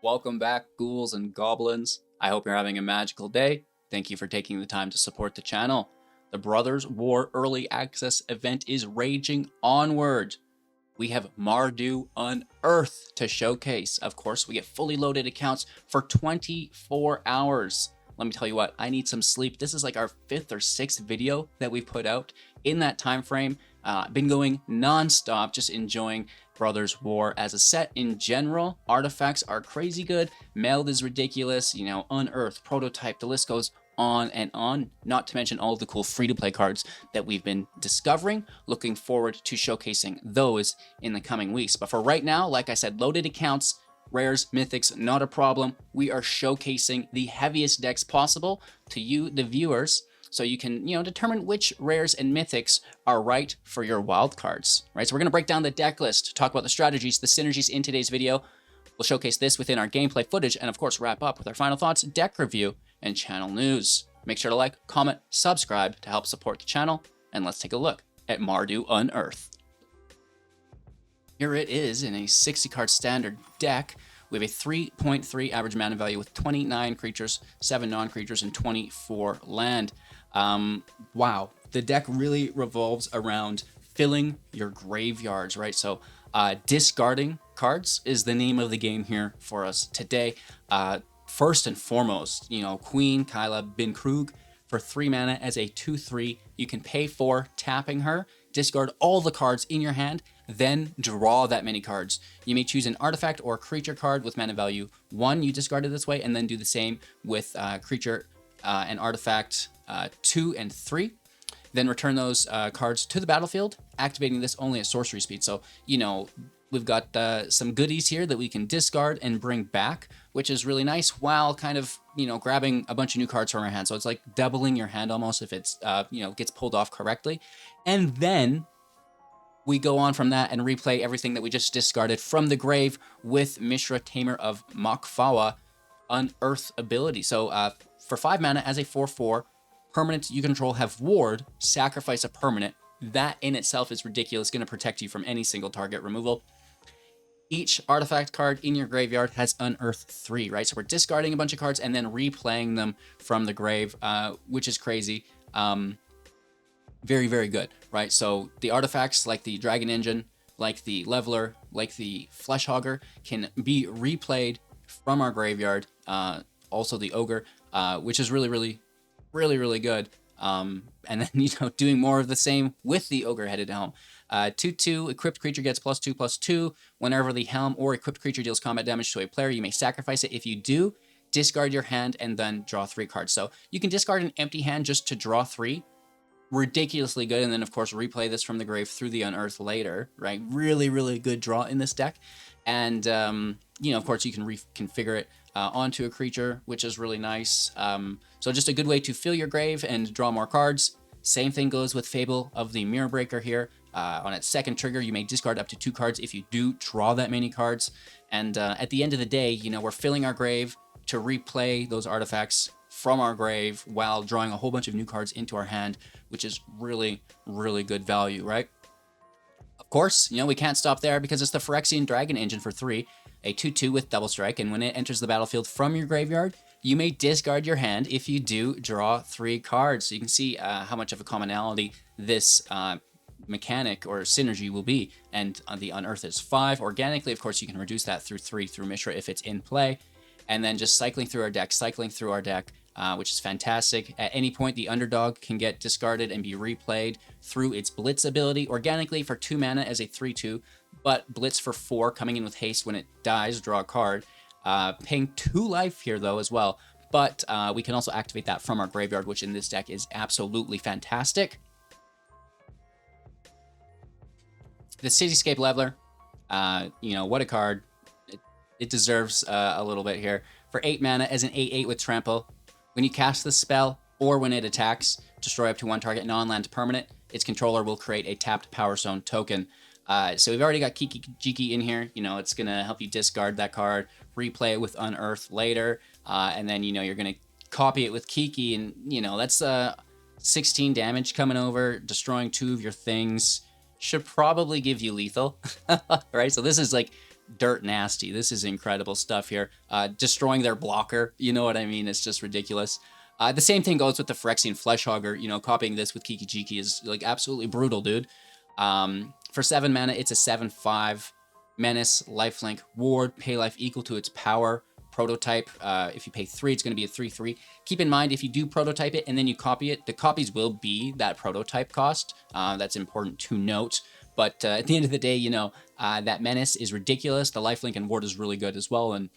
Welcome back, ghouls and goblins. I hope you're having a magical day. Thank you for taking the time to support the channel. The Brothers War Early Access event is raging onward. We have Mardu Unearth to showcase. Of course, we get fully loaded accounts for 24 hours. Let me tell you what, I need some sleep. This is like our 5th or 6th video that we put out in that time frame. Been going non-stop, just enjoying Brothers War as a set in general. Artifacts are crazy good. Meld is ridiculous. You know, Unearth, Prototype, the list goes on and on, not to mention all of the cool free-to-play cards that we've been discovering. Looking forward to showcasing those in the coming weeks. But for right now, like I said, loaded accounts, rares, mythics, not a problem. We are showcasing the heaviest decks possible to you, the viewers, so you can, determine which rares and mythics are right for your wild cards, right? So we're going to break down the deck list, talk about the strategies, the synergies in today's video. We'll showcase this within our gameplay footage, and of course wrap up with our final thoughts, deck review, and channel news. Make sure to like, comment, subscribe to help support the channel, and let's take a look at Mardu Unearth. Here it is in a 60 card standard deck. We have a 3.3 average mana value with 29 creatures, 7 non-creatures, and 24 land. Wow, the deck really revolves around filling your graveyards, right? So discarding cards is the name of the game here for us today. First and foremost, Queen Kyla bin-Kroog for 3 mana as a 2/3. You can pay for tapping her, discard all the cards in your hand, then draw that many cards. You may choose an artifact or creature card with mana value 1 you discarded this way, and then do the same with creature and artifact 2 and 3. Then return those cards to the battlefield, activating this only at sorcery speed. So, we've got some goodies here that we can discard and bring back, which is really nice, while kind of, grabbing a bunch of new cards from our hand. So it's like doubling your hand almost if it's, gets pulled off correctly. And then we go on from that and replay everything that we just discarded from the grave with Mishra, Tamer of Makfawa Unearth ability. So for 5 mana as a 4/4, permanents you control have ward, sacrifice a permanent. That in itself is ridiculous, going to protect you from any single target removal. Each artifact card in your graveyard has Unearth 3, right? So we're discarding a bunch of cards and then replaying them from the grave, which is crazy. Very, very good, right? So the artifacts like the Dragon Engine, like the Leveler, like the Fleshhogger can be replayed from our graveyard. Also the Ogre, which is really, really, really, really good. And then, doing more of the same with the Ogre headed home. 2/2, equipped creature gets +2/+2. Whenever the helm or equipped creature deals combat damage to a player, you may sacrifice it. If you do, discard your hand and then draw 3 cards. So you can discard an empty hand just to draw 3. Ridiculously good. And then, of course, replay this from the grave through the Unearth later, right? Really, really good draw in this deck. And, of course, you can reconfigure it onto a creature, which is really nice. So just a good way to fill your grave and draw more cards. Same thing goes with Fable of the Mirror Breaker here. On its second trigger, you may discard up to 2 cards if you do draw that many cards. And at the end of the day, we're filling our grave to replay those artifacts from our grave while drawing a whole bunch of new cards into our hand, which is really, really good value, right? Of course, we can't stop there because it's the Phyrexian Dragon Engine for 3, a 2/2 with double strike, and when it enters the battlefield from your graveyard, you may discard your hand. If you do, draw 3 cards. So you can see how much of a commonality this mechanic or synergy will be. And the Unearth is 5. Organically, of course, you can reduce that through 3 through Mishra if it's in play. And then just cycling through our deck, which is fantastic. At any point, the Underdog can get discarded and be replayed through its Blitz ability. Organically for 2 mana as a 3/2, but Blitz for 4, coming in with haste when it dies, draw a card. Paying 2 life here, though, as well. But we can also activate that from our graveyard, which in this deck is absolutely fantastic. The Cityscape Leveler, what a card. It deserves a little bit here. For 8 mana as an 8/8 with Trample, when you cast the spell or when it attacks, destroy up to 1 target non-land permanent, its controller will create a tapped Power Stone token. So we've already got Kiki Jiki in here. It's going to help you discard that card, replay it with Unearth later, and then, you're going to copy it with Kiki, and, that's 16 damage coming over, destroying 2 of your things. Should probably give you lethal, right? So this is like dirt nasty. This is incredible stuff here. Destroying their blocker, you know what I mean? It's just ridiculous. The same thing goes with the Phyrexian Fleshhugger. You know, copying this with Kiki-Jiki is like absolutely brutal, dude. For 7 mana, it's a 7/5 menace, lifelink, ward, pay life equal to its power. Prototype, if you pay 3, it's going to be a 3/3. Keep in mind, if you do prototype it and then you copy it, the copies will be that prototype cost. That's important to note. But at the end of the day, you know, that menace is ridiculous. The lifelink and ward is really good as well. And,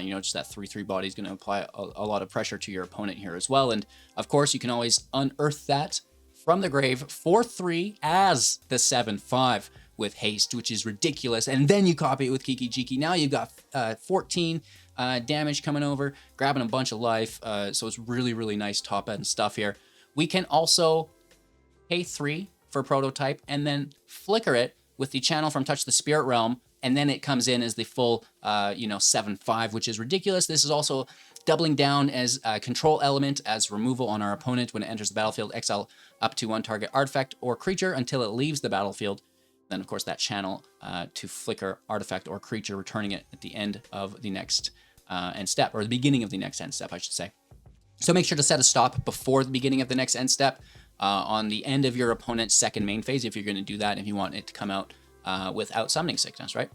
you know, just that 3/3 body is going to apply a lot of pressure to your opponent here as well. And, of course, you can always unearth that from the grave for 3 as the 7/5 with haste, which is ridiculous. And then you copy it with Kiki-Jiki. Now you've got 14 damage coming over, grabbing a bunch of life. So it's really, really nice top end stuff here. We can also pay 3 for prototype and then flicker it with the channel from Touch the Spirit Realm, and then it comes in as the full, you know, 7/5, which is ridiculous. This is also doubling down as a control element as removal on our opponent when it enters the battlefield. Exile up to 1 target artifact or creature until it leaves the battlefield. Then, of course, that channel to flicker artifact or creature, returning it at the end of the next end step, or the beginning of the next end step, I should say. So make sure to set a stop before the beginning of the next end step on the end of your opponent's second main phase, if you're going to do that, if you want it to come out without Summoning Sickness, right?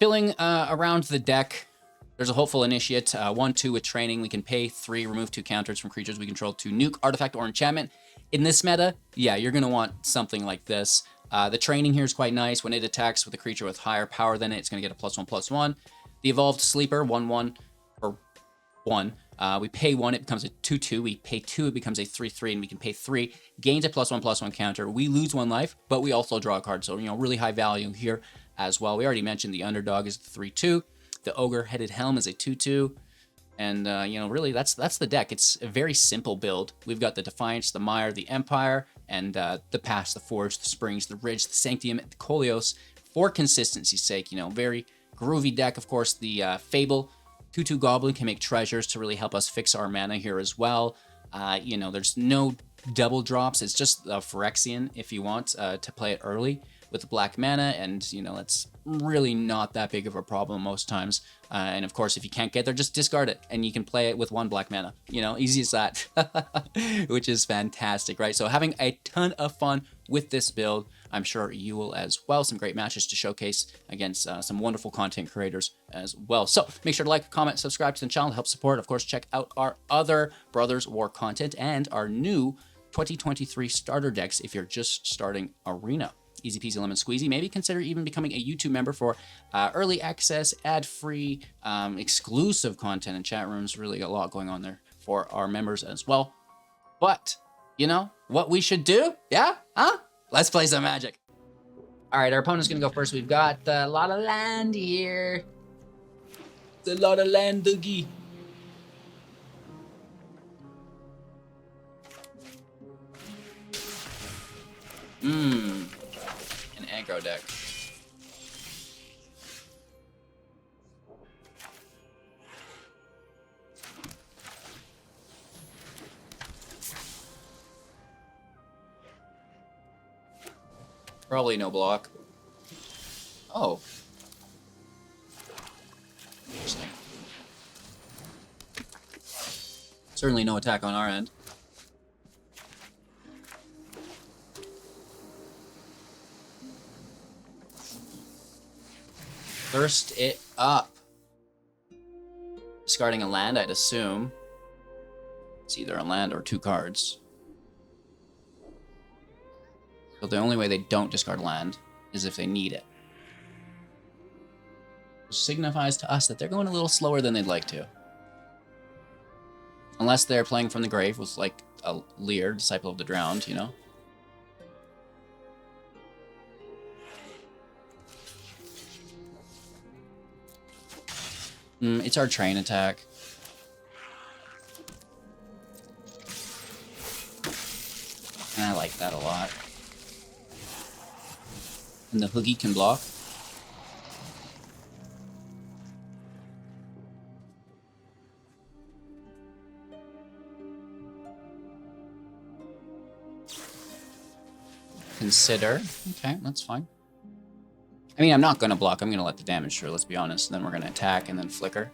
Filling around the deck, there's a Hopeful Initiate, 1/2 with training. We can pay 3, remove 2 counters from creatures we control to nuke, artifact, or enchantment. In this meta, yeah, you're going to want something like this. The training here is quite nice. When it attacks with a creature with higher power than it, it's going to get a +1/+1. The Evolved Sleeper, 1/1, or 1. We pay 1, it becomes a 2/2. We pay 2, it becomes a 3/3, and we can pay 3. Gains a +1/+1 counter. We lose 1 life, but we also draw a card. So, you know, really high value here as well. We already mentioned the Underdog is the 3/2. The Ogre-Headed Helm is a 2/2. And, you know, really, that's the deck. It's a very simple build. We've got the Defiance, the Mire, the Empire, and the Pass, the Forge, the Springs, the Ridge, the Sanctium, the Koleos. For consistency's sake, you know, very groovy deck. Of course, the Fable, 2/2 Goblin can make treasures to really help us fix our mana here as well. You know, there's no double drops. It's just a Phyrexian if you want to play it early with the black mana, and, you know, that's really not that big of a problem most times. And, of course, if you can't get there, just discard it, and you can play it with 1 black mana. You know, easy as that, which is fantastic, right? So having a ton of fun with this build. I'm sure you will as well. Some great matches to showcase against some wonderful content creators as well. So make sure to like, comment, subscribe to the channel to help support. Of course, check out our other Brothers War content and our new 2023 starter decks if you're just starting Arena. Easy peasy lemon squeezy. Maybe consider even becoming a YouTube member for early access, ad-free, exclusive content and chat rooms. Really a lot going on there for our members as well. But, you know, what we should do? Yeah? Huh? Let's play some Magic. All right, our opponent's going to go first. We've got a lot of land here. It's a lot of land, Doogie. An aggro deck. Probably no block. Oh. Interesting. Certainly no attack on our end. Thirst it up. Discarding a land, I'd assume. It's either a land or 2 cards. So the only way they don't discard land is if they need it. Which signifies to us that they're going a little slower than they'd like to. Unless they're playing from the grave with, like, a Lear, Disciple of the Drowned, you know? It's our train attack. And I like that a lot. And the Hoogie can block. Consider. Okay, that's fine. I mean, I'm not going to block. I'm going to let the damage through, let's be honest. And then we're going to attack and then flicker.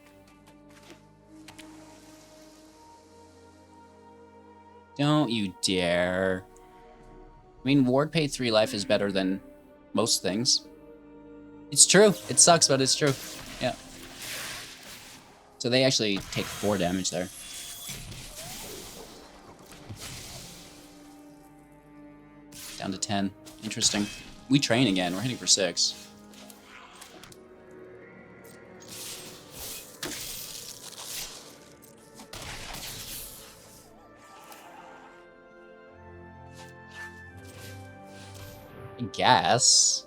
Don't you dare. I mean, ward pay 3 life is better than most things. It's true. It sucks, but it's true. Yeah. So they actually take 4 damage there. Down to 10. Interesting. We train again. We're hitting for 6. I guess.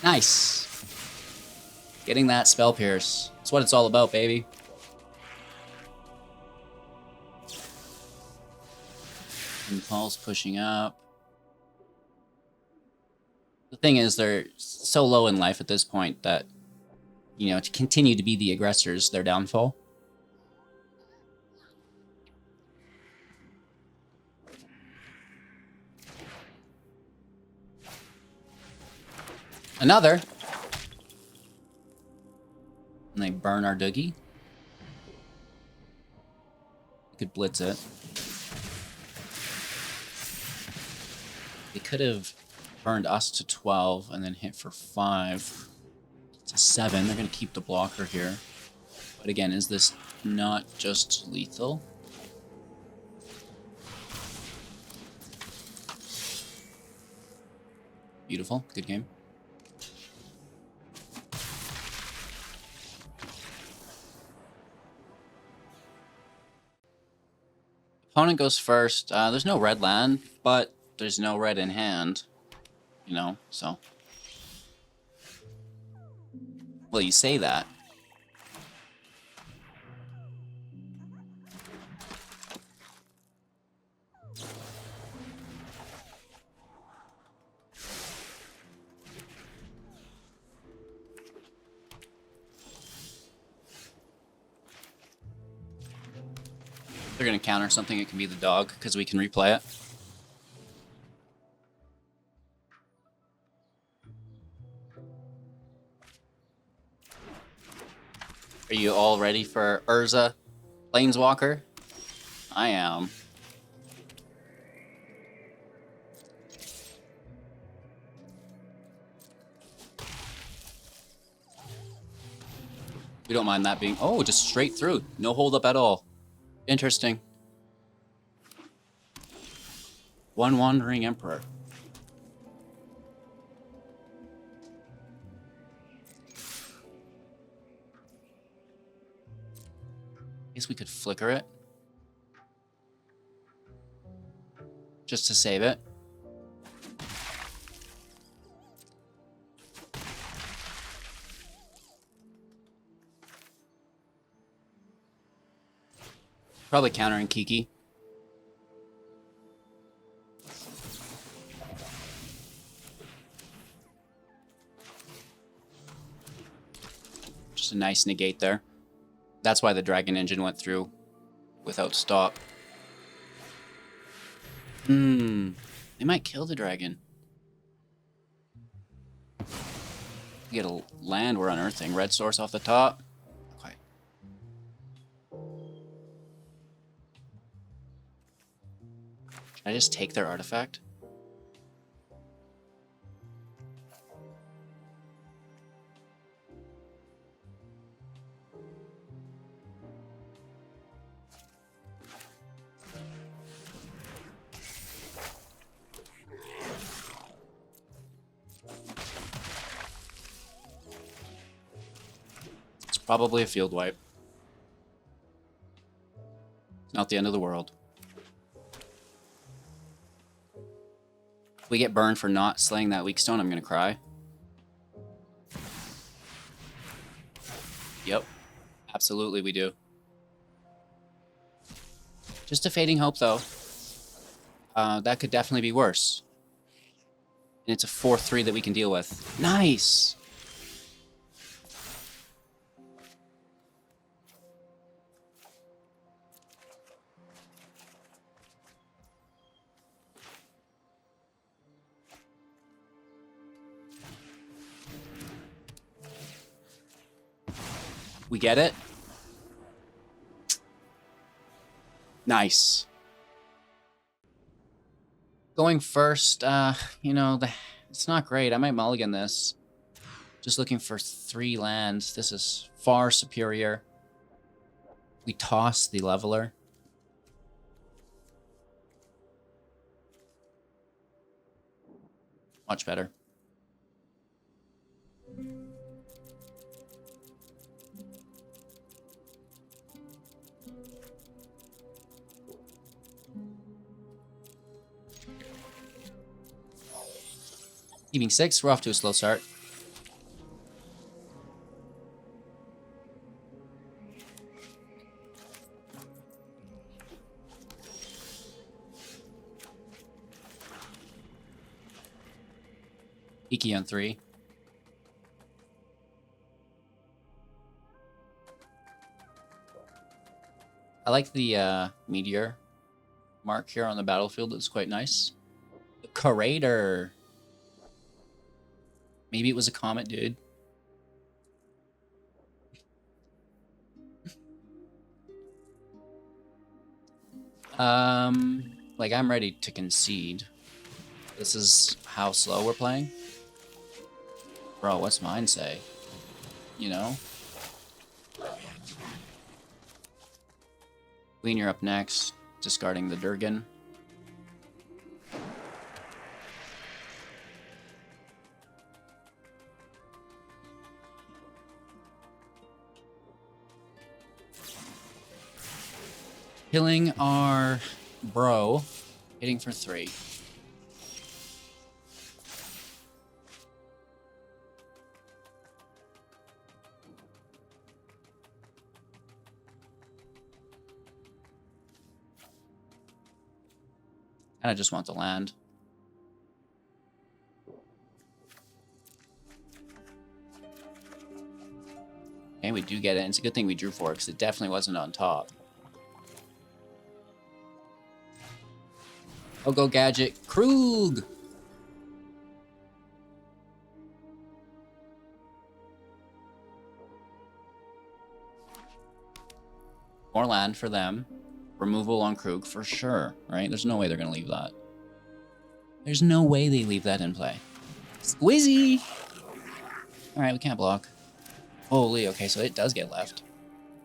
Nice. Getting that spell pierce. That's what it's all about, baby. Impulse pushing up. The thing is, they're so low in life at this point that, you know, to continue to be the aggressors, their downfall. Another. And they burn our Doogie. We could blitz it. They could have burned us to 12 and then hit for 5 to 7. They're going to keep the blocker here. But again, is this not just lethal? Beautiful. Good game. Opponent goes first. There's no red land, but there's no red in hand. You know, so. Well, you say that. They're going to counter something. It can be the dog, because we can replay it. Are you all ready for Urza Planeswalker? I am. We don't mind that being... Oh, just straight through. No hold up at all. Interesting. One Wandering Emperor. Guess we could flicker it. Just to save it. Probably countering Kiki. Just a nice negate there. That's why the Dragon Engine went through without stop. They might kill the dragon. We get a land, we're unearthing. Red source off the top. Okay. Should I just take their artifact? Probably a field wipe. Not the end of the world. If we get burned for not slaying that weak stone, I'm gonna cry. Yep. Absolutely we do. Just a fading hope though. That could definitely be worse. And it's a 4-3 that we can deal with. Nice! We get it? Nice. Going first, you know, it's not great. I might mulligan this. Just looking for 3 lands. This is far superior. We toss the leveler. Much better. Keeping 6, we're off to a slow start. Iki on 3. I like the meteor mark here on the battlefield. It's quite nice. The crater. Maybe it was a comet, dude. Like, I'm ready to concede. This is how slow we're playing. Bro, what's mine say? You know? Queen, you're up next. Discarding the Durgan. Killing our bro. Hitting for 3. And I just want the land. And we do get it. And it's a good thing we drew 4 because it definitely wasn't on top. Oh, go gadget. Kroog! More land for them. Removal on Kroog for sure, right? There's no way they're going to leave that. There's no way they leave that in play. Squizzy! Alright, we can't block. Holy, okay, so it does get left.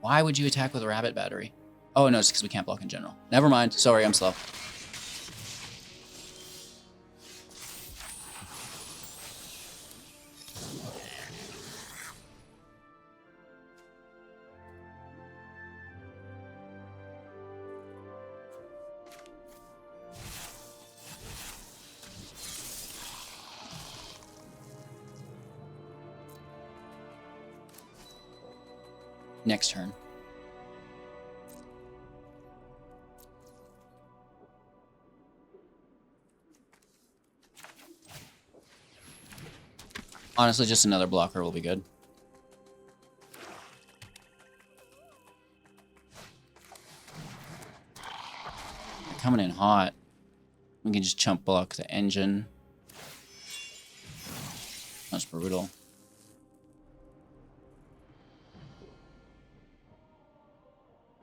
Why would you attack with a rabbit battery? Oh, no, it's because we can't block in general. Never mind. Sorry, I'm slow. Next turn. Honestly, just another blocker will be good. They're coming in hot. We can just chump block the engine. That's brutal.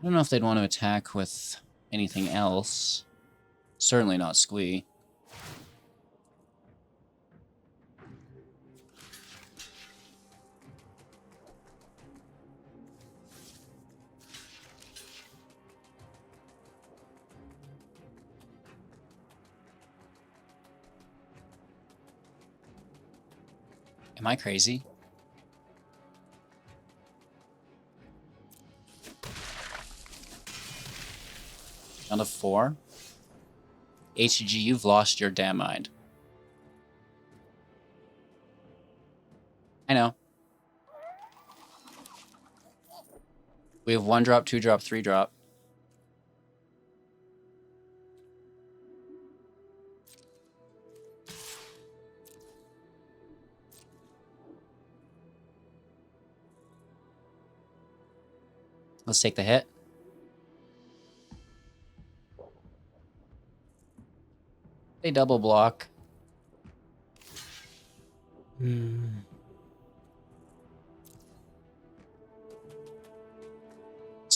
I don't know if they'd want to attack with anything else. Certainly not Squee. Am I crazy? Down to 4. HG, you've lost your damn mind. I know. We have 1 drop, 2 drop, 3 drop. Let's take the hit. They double block.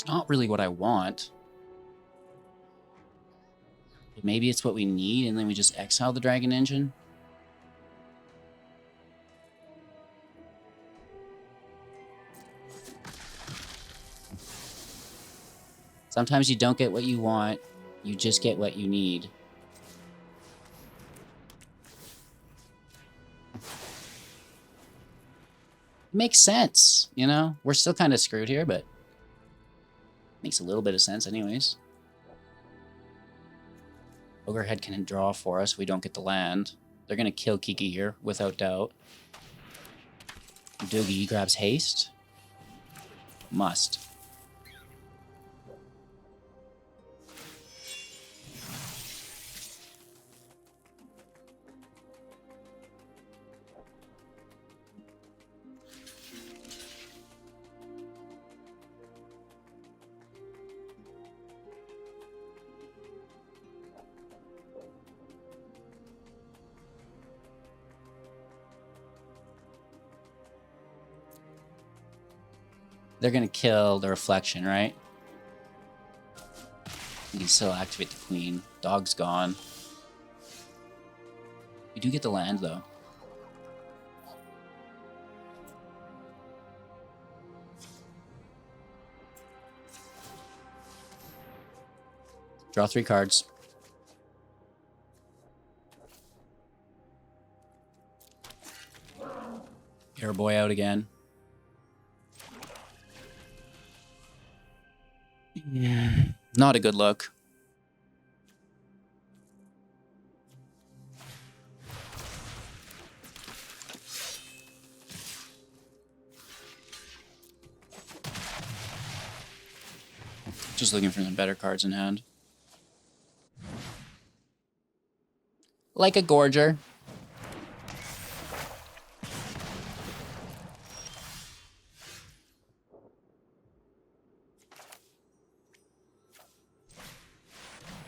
It's not really what I want. But maybe it's what we need, and then we just exile the Dragon Engine. Sometimes you don't get what you want, you just get what you need. Makes sense, you know? We're still kind of screwed here, but makes a little bit of sense anyways. Ogrehead can draw for us. We don't get the land. They're going to kill Kiki here, without doubt. Doogie grabs haste. Must. They're going to kill the reflection, right? You can still activate the queen. Dog's gone. We do get the land, though. Draw 3 cards. Airboy out again. Not a good look. Just looking for some better cards in hand. Like a Gorger.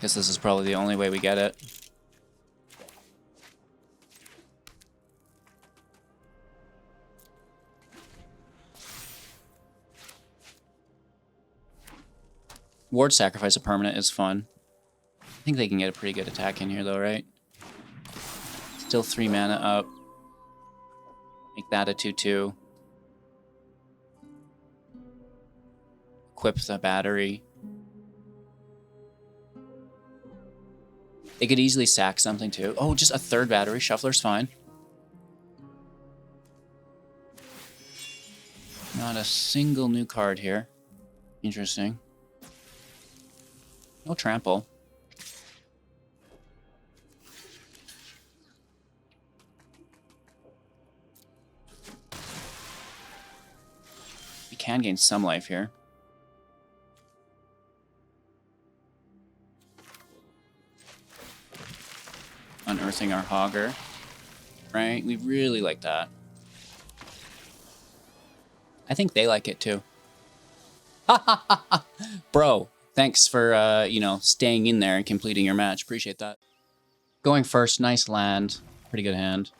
Guess this is probably the only way we get it. Ward sacrifice a permanent is fun. I think they can get a pretty good attack in here though, right? Still 3 mana up. Make that a 2/2. Equip the battery. They could easily sack something too. Oh, just a 3rd battery. Shuffler's fine. Not a single new card here. Interesting. No trample. We can gain some life here. Unearthing our Hogger. Right? We really like that. I think they like it too. Bro, thanks for, you know, staying in there and completing your match. Appreciate that. Going first, nice land. Pretty good hand.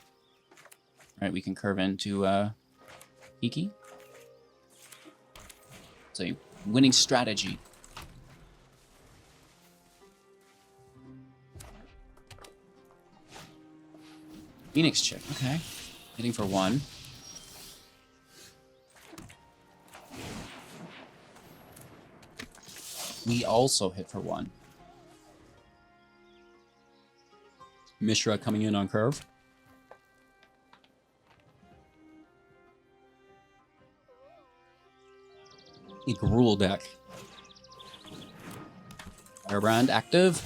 All right, we can curve into Kiki. It's a winning strategy. Phoenix Chick, okay. Hitting for 1. We also hit for 1. Mishra coming in on curve. A Gruul deck. Firebrand active.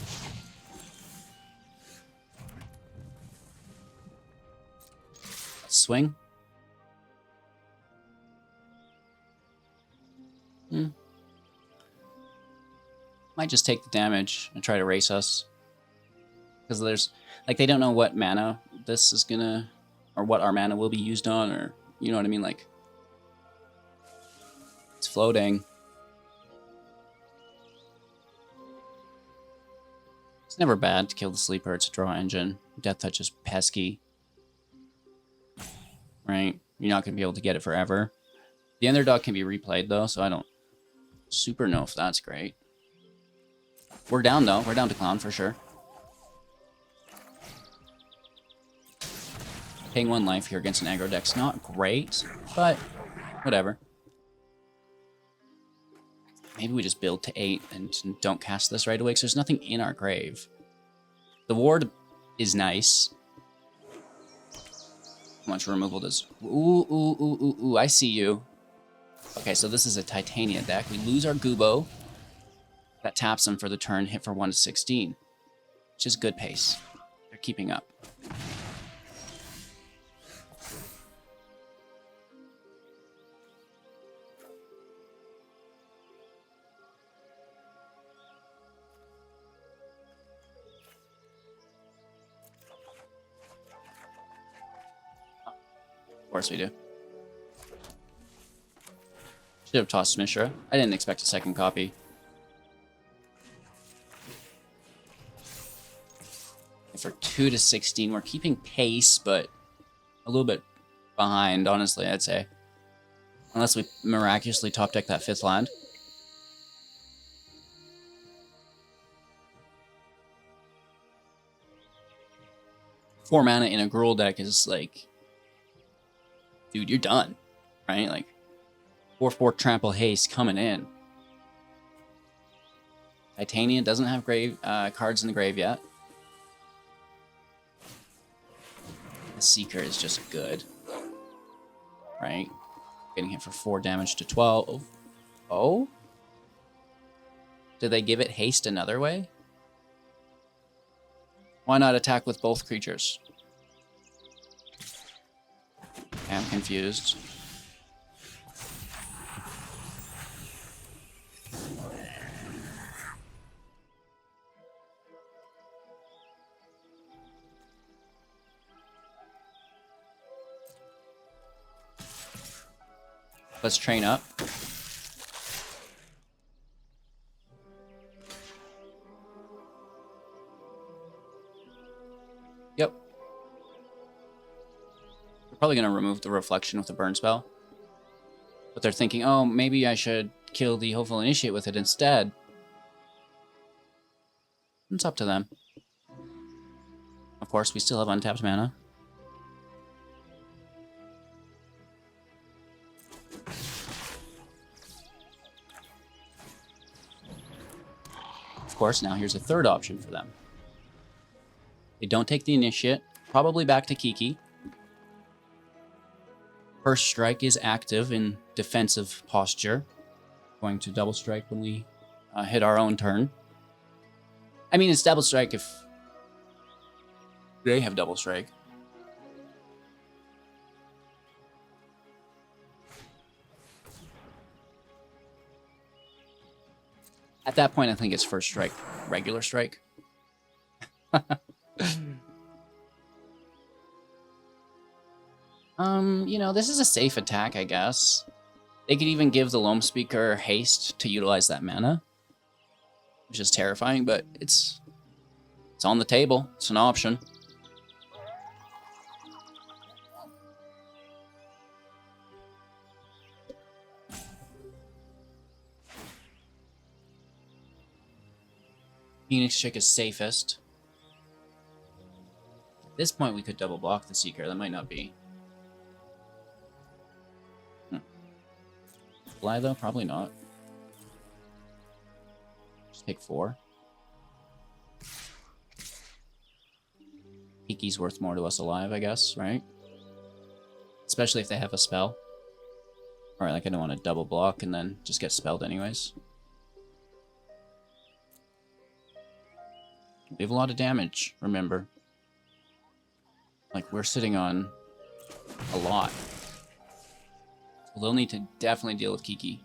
Swing. Might just take the damage and try to race us. Because there's, like, they don't know what mana this is gonna, or what our mana will be used on, or, you know what I mean? Like, it's floating. It's never bad to kill the sleeper. It's a draw engine. Death Touch is pesky. Right? You're not going to be able to get it forever. The underdog can be replayed, though, so I don't Super Nof, that's great. We're down, though. We're down to Clown, for sure. Paying 1 life here against an aggro deck's not great, but whatever. Maybe we just build to 8 and don't cast this right away, because there's nothing in our grave. The ward is nice. How much removal does... Ooh, I see you. Okay, so this is a Titania deck. We lose our Gubo. That taps them for the turn, hit for 1 to 16. Which is good pace. They're keeping up. Of course we do. Should have tossed Mishra. I didn't expect a second copy. For 2 to 16, we're keeping pace, but a little bit behind, honestly, I'd say. Unless we miraculously top deck that 5th land. Four mana in a Gruul deck is like... Dude, you're done, right? Like, 4/4 trample haste coming in. Titania doesn't have grave cards in the grave yet. The Seeker is just good, right? Getting hit for 4 damage to 12. Oh? Did they give it haste another way? Why not attack with both creatures? Okay, I'm confused. Let's train up. Yep. We're probably going to remove the reflection with the burn spell. But they're thinking, oh, maybe I should kill the Hopeful Initiate with it instead. It's up to them. Of course, we still have untapped mana. Of course, now here's a third option for them. They don't take the Initiate, probably back to Kiki. First Strike is active in defensive posture. Going to double strike when we hit our own turn. I mean, it's double strike if they have double strike. At that point, I think it's first strike, regular strike. You know, this is a safe attack, I guess. They could even give the Loam Speaker haste to utilize that mana, which is terrifying, but it's on the table. It's an option. Phoenix Chick is safest. At this point, we could double block the Seeker. That might not be. Fly, though? Probably not. Just take 4. Kiki's worth more to us alive, I guess, right? Especially if they have a spell. Alright, like I don't want to double block and then just get spelled anyways. We have a lot of damage, remember. Like, we're sitting on a lot. So they'll need to definitely deal with Kiki.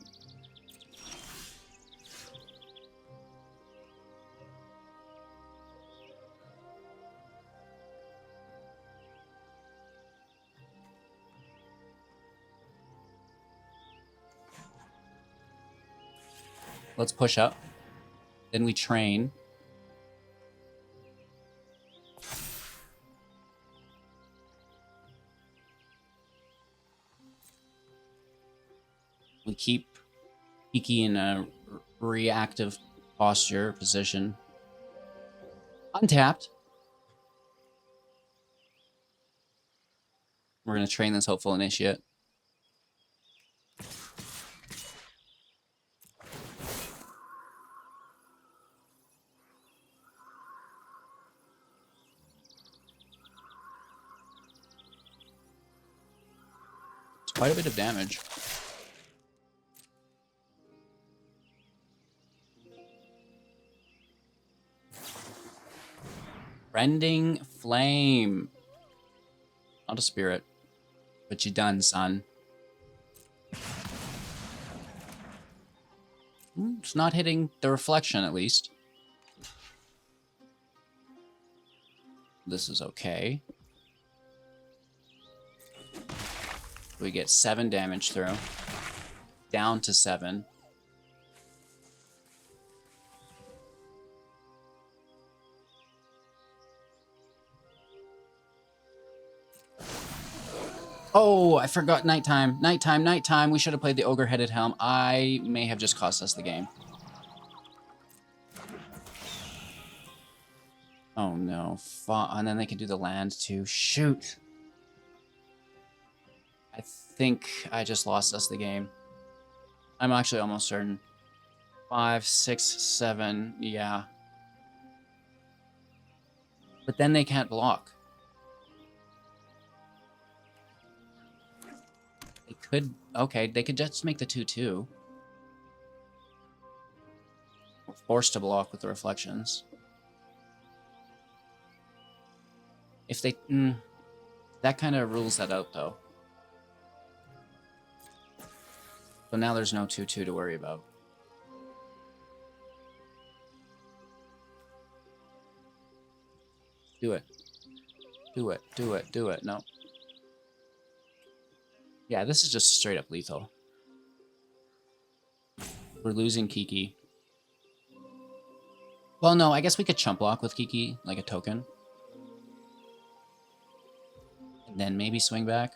Let's push up. Then we train. We keep Kiki in a reactive posture position. Untapped. We're going to train this hopeful initiate. It's quite a bit of damage. Rending Flame. Not a spirit. But you done, son. It's not hitting the reflection, at least. This is okay. We get 7 damage through. Down to 7. Oh, I forgot nighttime. Nighttime, nighttime. We should have played the Ogre-Headed Helm. I may have just cost us the game. Oh no. And then they can do the land too. Shoot. I think I just lost us the game. I'm actually almost certain. 5, 6, 7. Yeah. But then they can't block. They could... Okay, they could just make the 2-2. We're forced to block with the reflections. If they... that kind of rules that out, though. So now there's no 2-2 to worry about. Do it. Do it. Do it. Do it. No. Yeah, this is just straight up lethal. We're losing Kiki. Well, no, I guess we could chump block with Kiki, like a token. And then maybe swing back.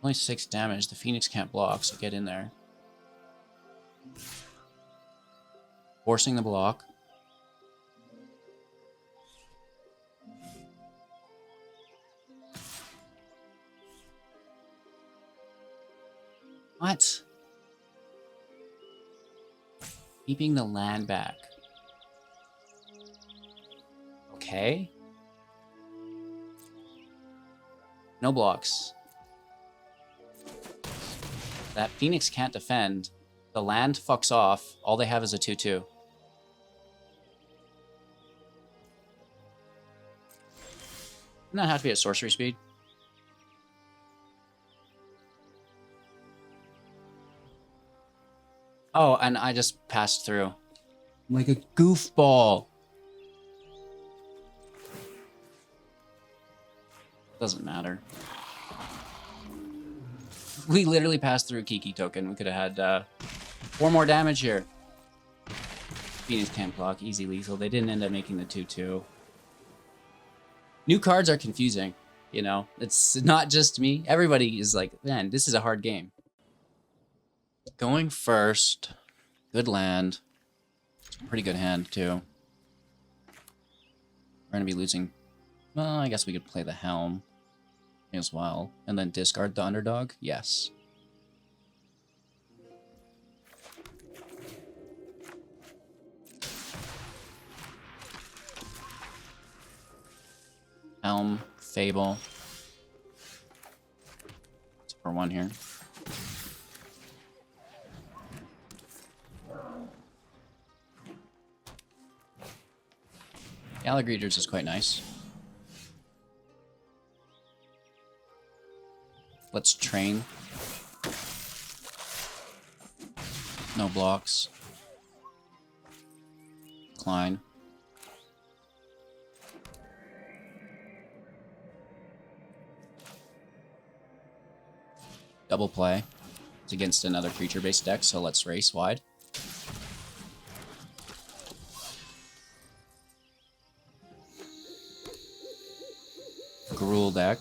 Only 6 damage. The Phoenix can't block, so get in there. Forcing the block. What? Keeping the land back. Okay. No blocks. That Phoenix can't defend. The land fucks off. All they have is a 2-2. Doesn't that have to be at sorcery speed? Oh, and I just passed through. I'm like a goofball. Doesn't matter. We literally passed through a Kiki token. We could have had 4 more damage here. Phoenix can't block. Easy lethal. They didn't end up making the 2-2. New cards are confusing. You know, it's not just me. Everybody is like, man, this is a hard game. Going first. Good land. It's a pretty good hand, too. We're going to be losing... Well, I guess we could play the Helm as well. And then discard the underdog? Yes. Helm, Fable. It's for 1 here. Alligreeters is quite nice. Let's train. No blocks. Decline. Double play. It's against another creature-based deck, so let's race wide. rule deck.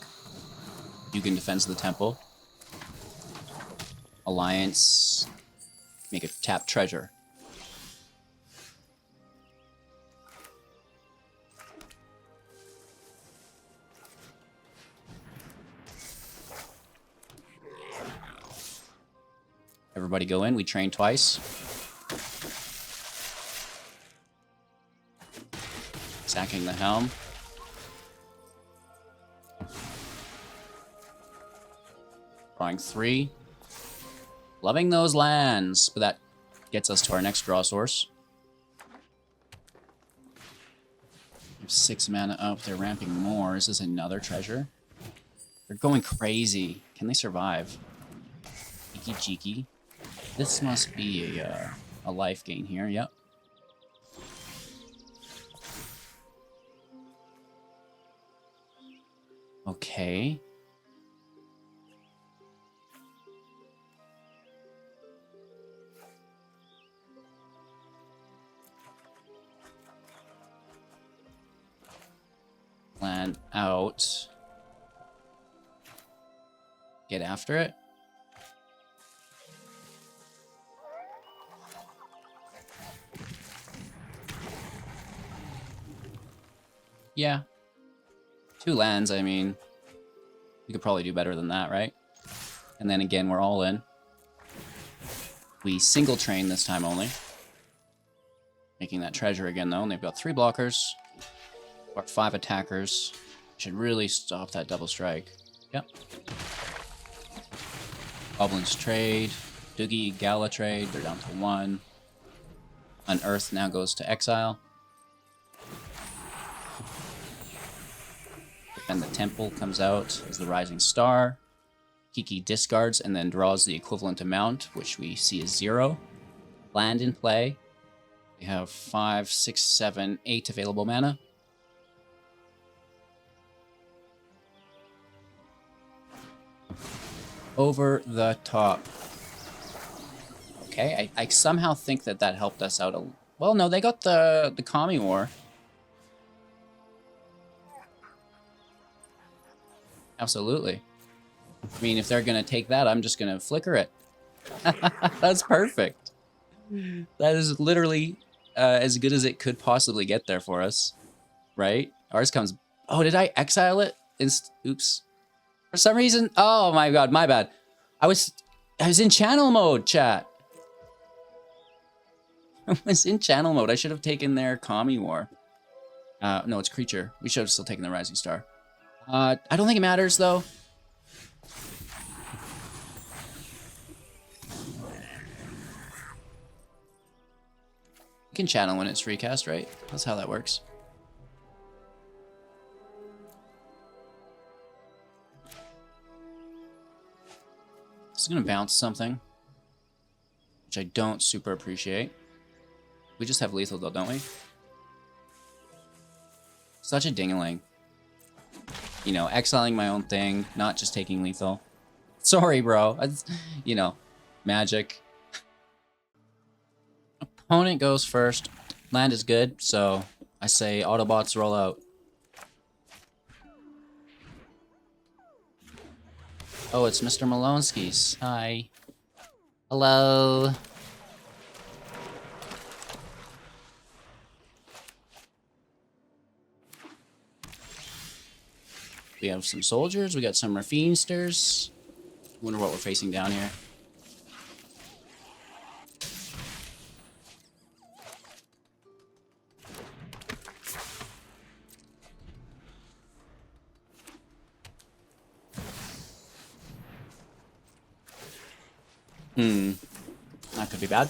You can defend the temple. Alliance. Make a tap treasure. Everybody go in. We train twice. Sacking the helm. Drawing 3. Loving those lands, but that gets us to our next draw source. 6 mana up. They're ramping more. Is this another treasure? They're going crazy. Can they survive? Cheeky cheeky. This must be a life gain here. Yep. Okay. Land out. Get after it. Yeah. 2 lands, I mean. We could probably do better than that, right? And then again, we're all in. We single train this time only. Making that treasure again, though. And they've got 3 blockers. Or 5 attackers. Should really stop that double strike. Yep. Goblins trade. Doogie, Gala trade. They're down to 1. Unearth now goes to exile. Defend the temple comes out as the rising star. Kiki discards and then draws the equivalent amount, which we see as 0. Land in play. We have 5, 6, 7, 8 available mana. Over the top. Okay, I somehow think that helped us out a... Well, no, they got the Kami War. Absolutely. I mean, if they're going to take that, I'm just going to flicker it. That's perfect. That is literally as good as it could possibly get there for us. Right? Ours comes... Oh, did I exile it? Oops. For some reason... Oh my god, my bad. I was in channel mode, chat. I was in channel mode. I should have taken their Kami War. No, it's creature. We should have still taken the Rising Star. I don't think it matters, though. You can channel when it's recast, right? That's how that works. It's gonna bounce something, which I don't super appreciate. We just have lethal, though, don't we? Such a ding-a-ling. You know, exiling my own thing, not just taking lethal. Sorry, bro. You know, magic. Opponent goes first. Land is good, so I say Autobots roll out. Oh, it's Mr. Malonski's. Hi. Hello. We have some soldiers. We got some Raffinsters. Wonder what we're facing down here. That could be bad.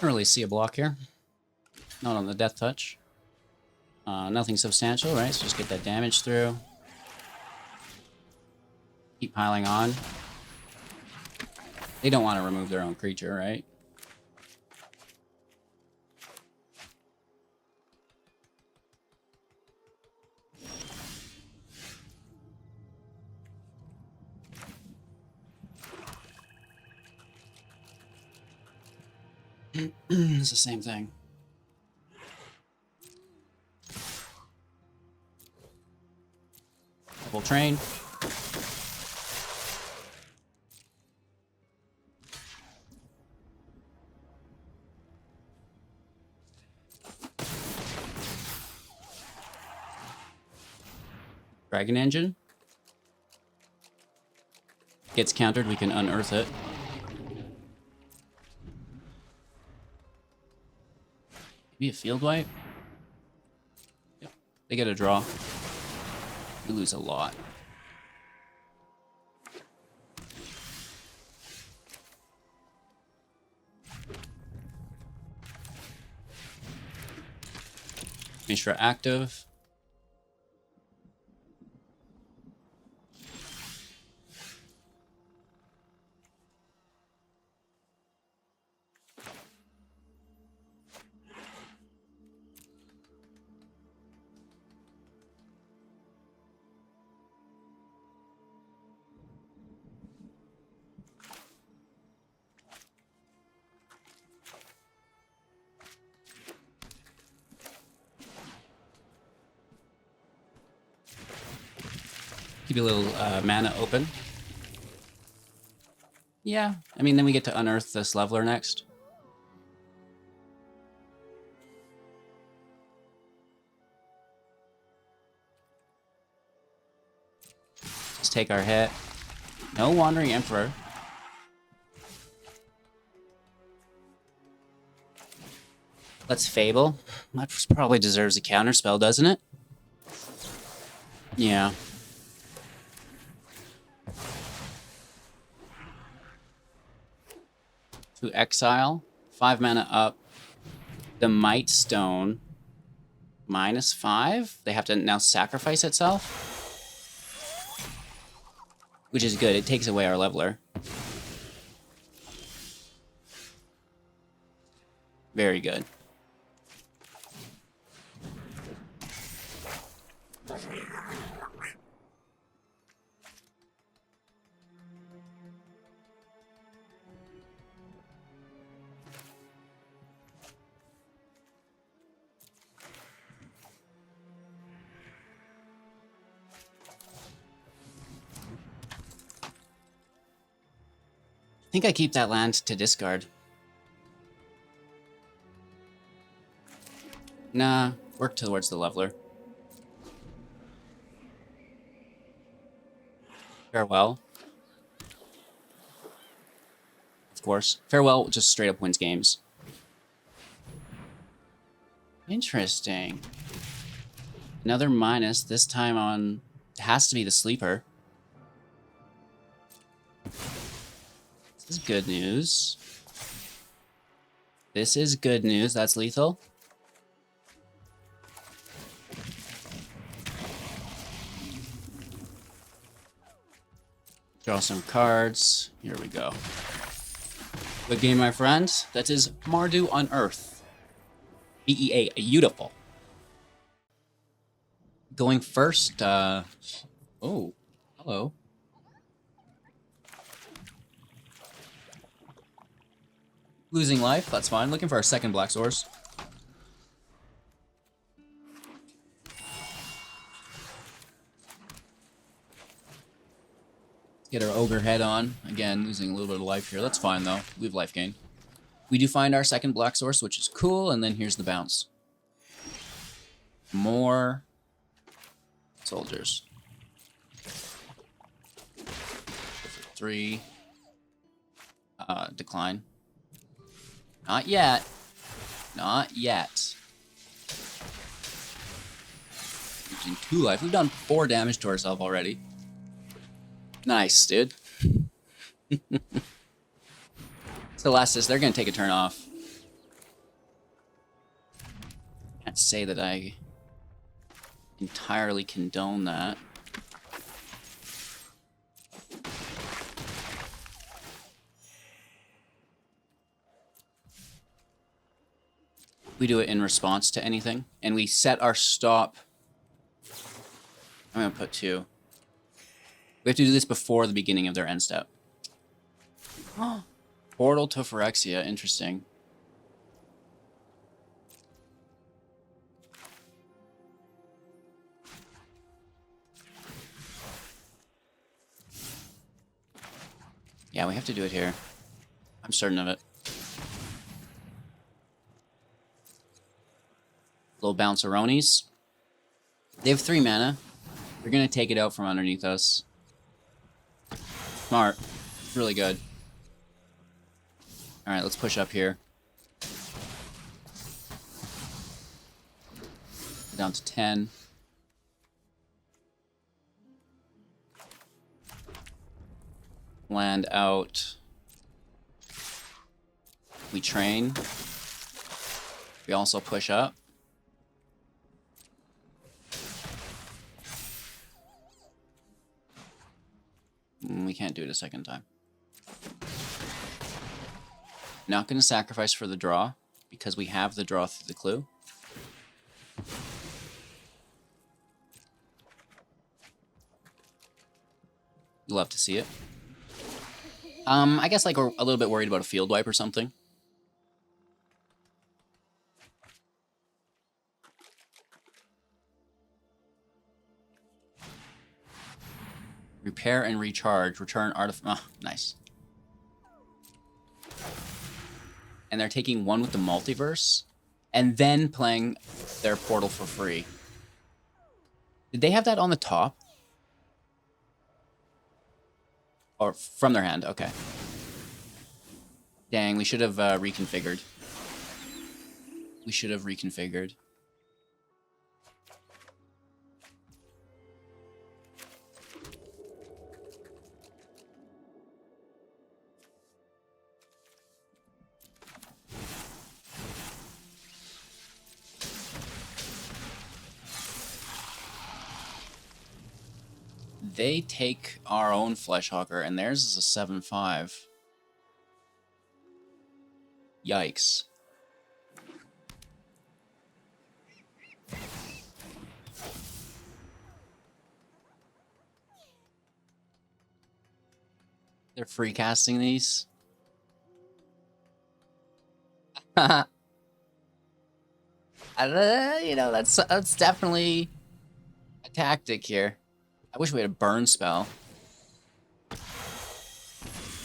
Don't really see a block here. Not on the death touch. Nothing substantial, right? So just get that damage through. Keep piling on. They don't want to remove their own creature, right? It's the same thing. Double train. Dragon engine. Gets countered, we can unearth it. Maybe a field wipe? Yep. They get a draw. We lose a lot. Mishra active. Keep a little mana open. Yeah, I mean, then we get to unearth this leveler next. Just take our hit. No Wandering Emperor. Let's Fable. That probably deserves a counterspell, doesn't it? Yeah. To exile. 5 mana up. The Might Stone. -5. They have to now sacrifice itself. Which is good. It takes away our leveler. Very good. I think I keep that land to discard. Nah, work towards the leveler. Farewell. Of course. Farewell just straight up wins games. Interesting. Another minus, this time on... It has to be the sleeper. This is good news. This is good news. That's lethal. Draw some cards. Here we go. Good game, my friends. That is Mardu Unearth. BEA, beautiful. Going first, oh, hello. Losing life, that's fine. Looking for our second black source. Get our ogre head on. Again, losing a little bit of life here. That's fine, though. We have life gain. We do find our second black source, which is cool, and then here's the bounce. More soldiers. 3. Decline. Not yet. Not yet. Using 2 life. We've done 4 damage to ourselves already. Nice, dude. Celestis, they're going to take a turn off. Can't say that I entirely condone that. We do it in response to anything, and we set our stop. I'm going to put 2. We have to do this before the beginning of their end step. Portal to Phyrexia, interesting. Yeah, we have to do it here. I'm certain of it. Little bounceronis. They have 3 mana. They're gonna take it out from underneath us. Smart. Really good. Alright, let's push up here. Down to 10. Land out. We train. We also push up. We can't do it a second time. Not going to sacrifice for the draw because we have the draw through the clue. You'll love to see it. I guess like we're a little bit worried about a field wipe or something. Repair and recharge. Return artifact. Oh, nice. And they're taking 1 with the multiverse and then playing their portal for free. Did they have that on the top? Or from their hand? Okay. Dang, we should have reconfigured. We should have reconfigured. They take our own Fleshhawker, and theirs is a 7/5. Yikes. They're free casting these. You know, that's definitely a tactic here. I wish we had a burn spell.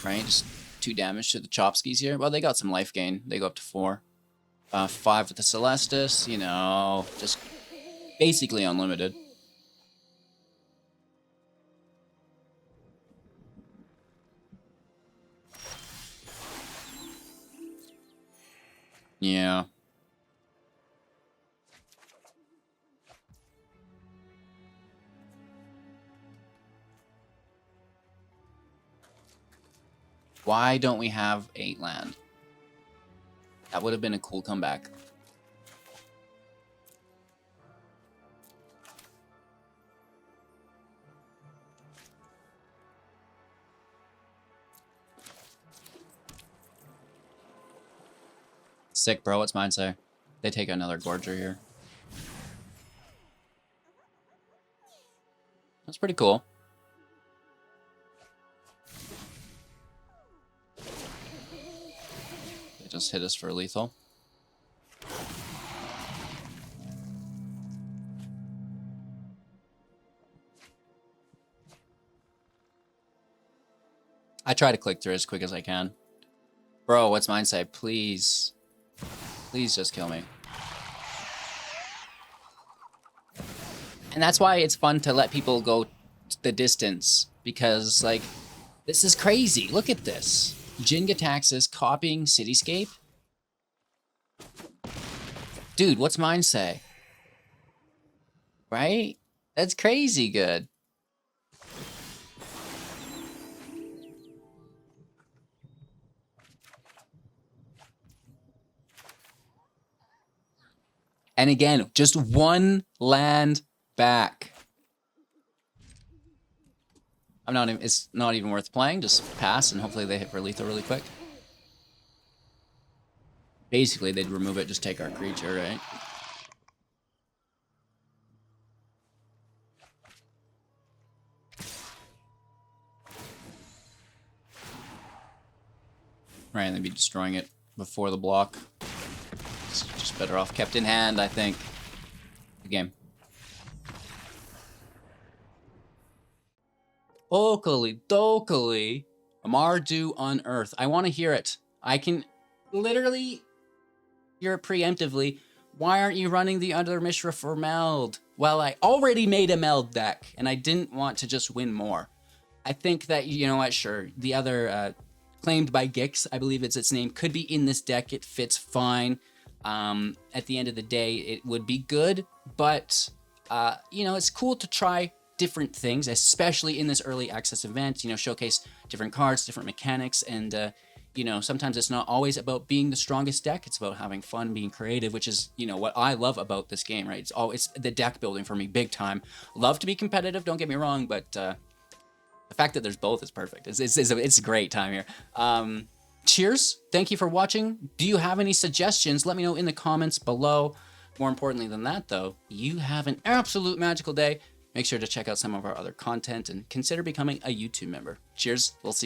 Right, just 2 damage to the Chopskis here. Well, they got some life gain. They go up to 4. 5 with the Celestus, you know, just basically unlimited. Yeah. Why don't we have 8 land? That would have been a cool comeback. Sick, bro. What's mine say? They take another Gorger here. That's pretty cool. They just hit us for lethal. I try to click through as quick as I can. Bro, what's mine say? Please. Please just kill me. And that's why it's fun to let people go the distance. Because, like, this is crazy. Look at this. Jin-Gitaxias copying Cityscape? Dude, what's mine say? Right? That's crazy good. And again, just 1 land back. It's not even worth playing. Just pass, and hopefully they hit for lethal really quick. Basically, they'd remove it, just take our creature, right? Right, and they'd be destroying it before the block. It's just better off kept in hand, I think. Good game. Okily dokily. Mardu Unearth. I want to hear it. I can literally hear it preemptively. Why aren't you running the other Mishra for Meld? Well, I already made a Meld deck, and I didn't want to just win more. I think that, you know what, sure, the other claimed by Gix, I believe it's its name, could be in this deck. It fits fine. At the end of the day, it would be good, but, you know, it's cool to try different things, especially in this early access event, you know, showcase different cards, different mechanics, and, you know, sometimes it's not always about being the strongest deck. It's about having fun, being creative, which is, you know, what I love about this game, right? It's always the deck building for me, big time. Love to be competitive, don't get me wrong, but the fact that there's both is perfect. It's a great time here. Cheers. Thank you for watching. Do you have any suggestions? Let me know in the comments below. More importantly than that, though, you have an absolute magical day. Make sure to check out some of our other content and consider becoming a YouTube member. Cheers. We'll see you soon.